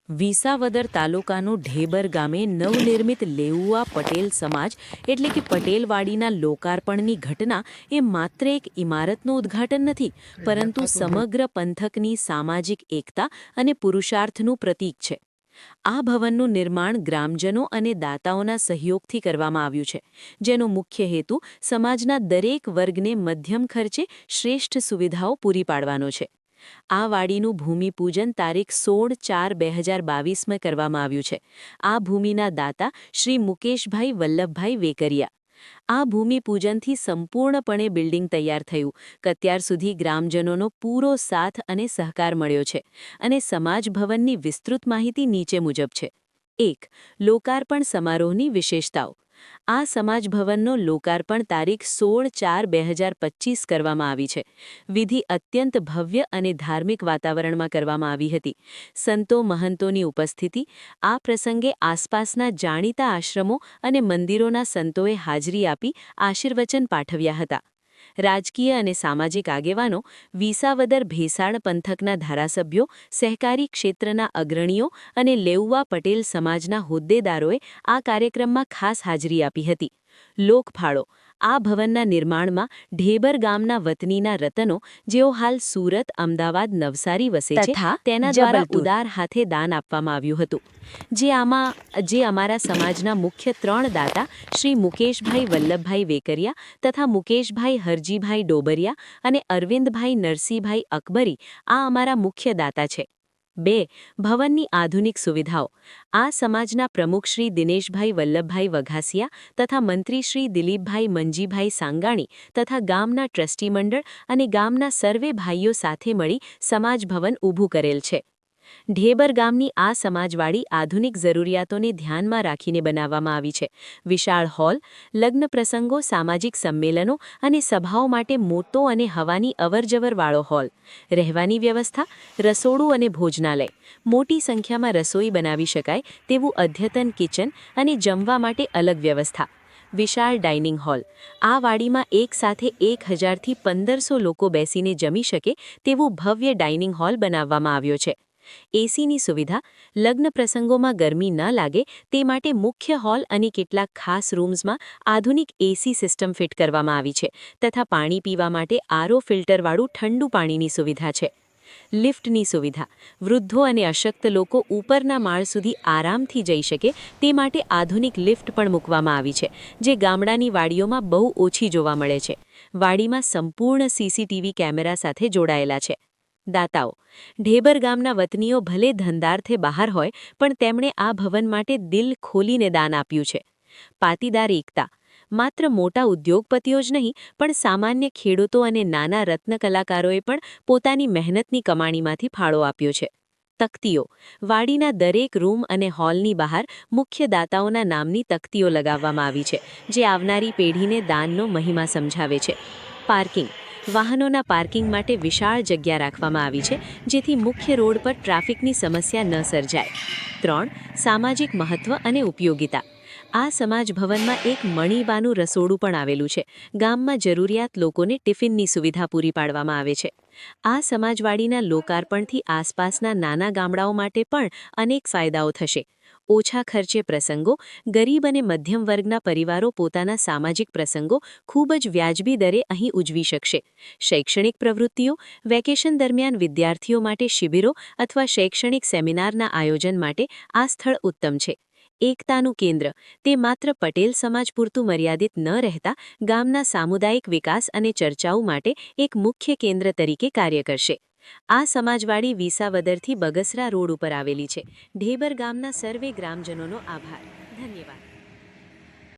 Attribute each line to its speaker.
Speaker 1: વિસાવદર તાલુકાનું ઢેબર ગામે નવનિર્મિત લેઉવા પટેલ સમાજ એટલે કે પટેલવાડીના લોકાર્પણની ઘટના એ માત્ર એક ઇમારતનું ઉદ્ઘાટન નથી, પરંતુ સમગ્ર પંથકની સામાજિક એકતા અને પુરુષાર્થનું પ્રતીક છે. આ ભવનનું નિર્માણ ગ્રામજનો અને દાતાઓના સહયોગથી કરવામાં આવ્યું છે, જેનો મુખ્ય હેતુ સમાજના દરેક વર્ગને મધ્યમ ખર્ચે શ્રેષ્ઠ સુવિધાઓ પૂરી પાડવાનો છે. આ વાડીનું ભૂમિપૂજન તારીખ 16/4/2022માં કરવામાં આવ્યું છે. આ ભૂમિના દાતા શ્રી મુકેશભાઈ વલ્લભભાઈ વેકરિયા. આ ભૂમિપૂજનથી સંપૂર્ણપણે બિલ્ડિંગ તૈયાર થયું કે અત્યાર સુધી ગ્રામજનોનો પૂરો સાથ અને સહકાર મળ્યો છે. અને સમાજ ભવનની વિસ્તૃત માહિતી નીચે મુજબ છે. 1. લોકાર્પણ સમારોહની વિશેષતાઓ. આ સમાજ ભવનનો લોકાર્પણ તારીખ 16/4/2025 કરવામાં આવી છે. વિધિ અત્યંત ભવ્ય અને ધાર્મિક વાતાવરણમાં કરવામાં આવી હતી. સંતો મહંતોની ઉપસ્થિતિ. આ પ્રસંગે આસપાસના જાણીતા આશ્રમો અને મંદિરોના સંતોએ હાજરી આપી આશીર્વચન પાઠવ્યા હતા. રાજકીય અને સામાજિક આગેવાનો. વિસાવદર ભેસાણ પંથકના ધારાસભ્યો, સહકારી ક્ષેત્રના અગ્રણીઓ અને લેઉવા પટેલ સમાજના હોદ્દેદારોએ આ કાર્યક્રમમાં ખાસ હાજરી આપી હતી. લોકફાળો. આ ભવનના નિર્માણમાં ઢેબર ગામના વતનીના રતનો, જેઓ હાલ સુરત, અમદાવાદ, નવસારી વસે છે, તેના દ્વારા ઉદાર હાથે દાન આપવામાં આવ્યું હતું. જે અમારા સમાજના મુખ્ય 3 દાતા શ્રી મુકેશભાઈ વલ્લભભાઈ વેકરિયા તથા મુકેશભાઈ હરજીભાઈ ડોબરિયા અને અરવિંદભાઈ નરસિંહભાઈ અકબરી આ અમારા મુખ્ય દાતા છે. 2. ભવનની આધુનિક સુવિધાઓ. આ સમાજના પ્રમુખ શ્રી દિનેશભાઈ વલ્લભભાઈ વઘાસિયા તથા મંત્રી શ્રી દિલીપભાઈ મંજીભાઈ સાંગાણી તથા ગામના ટ્રસ્ટી મંડળ અને ગામના સર્વે ભાઈઓ સાથે મળી સમાજ ભવન ઊભું કરેલ છે. ઢેબર ગામની આ સમાજવાડી આધુનિક જરૂરિયાતોને ધ્યાનમાં રાખીને બનાવવામાં આવી છે. વિશાળ હોલ, લગ્ન પ્રસંગો, સામાજિક સંમેલનો અને સભાઓ માટે મોટો અને હવાની અવરજવરવાળો હોલ. રહેવાની વ્યવસ્થા, રસોડું અને ભોજનાલય. મોટી સંખ્યામાં રસોઈ બનાવી શકાય તેવું અદ્યતન કિચન અને જમવા માટે અલગ વ્યવસ્થા. વિશાળ ડાઇનિંગ હોલ. આ વાડીમાં એકસાથે 1000થી 1500 લોકો બેસીને જમી શકે તેવું ભવ્ય ડાઇનિંગ હોલ બનાવવામાં આવ્યો છે. એસીની સુવિધા. લગ્ન પ્રસંગોમાં ગરમી ન લાગે તે માટે મુખ્ય હોલ અને કેટલાક ખાસ રૂમ્સમાં આધુનિક એસી સિસ્ટમ ફિટ કરવામાં આવી છે તથા પાણી પીવા માટે આરઓ ફિલ્ટરવાળું ઠંડુ પાણીની સુવિધા છે. લિફ્ટની સુવિધા. વૃદ્ધો અને અશક્ત લોકો ઉપરના માળ સુધી આરામથી જઈ શકે તે માટે આધુનિક લિફ્ટ પણ મૂકવામાં આવી છે, જે ગામડાની વાડીઓમાં બહુ ઓછી જોવા મળે છે. વાડીમાં સંપૂર્ણ સીસીટીવી કેમેરા સાથે જોડાયેલા છે. દાતાઓ. ઢેબર ગામના વતનીઓ ભલે ધંધાર્થે બહાર હોય પણ તેમણે આ ભવન માટે દિલ ખોલીને દાન આપ્યું છે. પાટીદાર એકતા. માત્ર મોટા ઉદ્યોગપતિઓ જ નહીં પણ સામાન્ય ખેડૂતો અને નાના રત્ન કલાકારોએ પણ પોતાની મહેનતની કમાણીમાંથી ફાળો આપ્યો છે. તકતીઓ. વાડીના દરેક રૂમ અને હોલની બહાર મુખ્ય દાતાઓના નામની તકતીઓ લગાવવામાં આવી છે, જે આવનારી પેઢીને દાનનો મહિમા સમજાવે છે. પાર્કિંગ. વાહનોના પાર્કિંગ માટે વિશાળ જગ્યા રાખવામાં આવી છે, જેથી મુખ્ય રોડ પર ટ્રાફિકની સમસ્યા ન સર્જાય. 3. સામાજિક મહત્વ અને ઉપયોગિતા. આ સમાજ ભવનમાં એક મણીબાનું રસોડું પણ આવેલું છે. ગામમાં જરૂરિયાત લોકોને ટિફિનની સુવિધા પૂરી પાડવામાં આવે છે. આ સમાજવાડીના લોકાર્પણથી આસપાસના નાના ગામડાઓ માટે પણ અનેક ફાયદાઓ થશે. ઓછા ખર્ચે પ્રસંગો. ગરીબ અને મધ્યમ વર્ગના પરિવારો પોતાના સામાજિક પ્રસંગો ખૂબ જ વ્યાજબી દરે અહીં ઉજવી શકશે. શૈક્ષણિક પ્રવૃત્તિઓ. વેકેશન દરમિયાન વિદ્યાર્થીઓ માટે શિબિરો અથવા શૈક્ષણિક સેમિનારના આયોજન માટે આ સ્થળ ઉત્તમ છે. એકતાનું કેન્દ્ર. તે માત્ર પટેલ સમાજ પૂરતું મર્યાદિત ન રહેતા ગામના સામુદાયિક વિકાસ અને ચર્ચાઓ માટે એક મુખ્ય કેન્દ્ર તરીકે કાર્ય કરશે. આ સમાજવાડી વિસાવદરથી બગસરા રોડ ઉપર આવેલી છે. ઢેબર ગામના સર્વે ગ્રામજનોનો આભાર.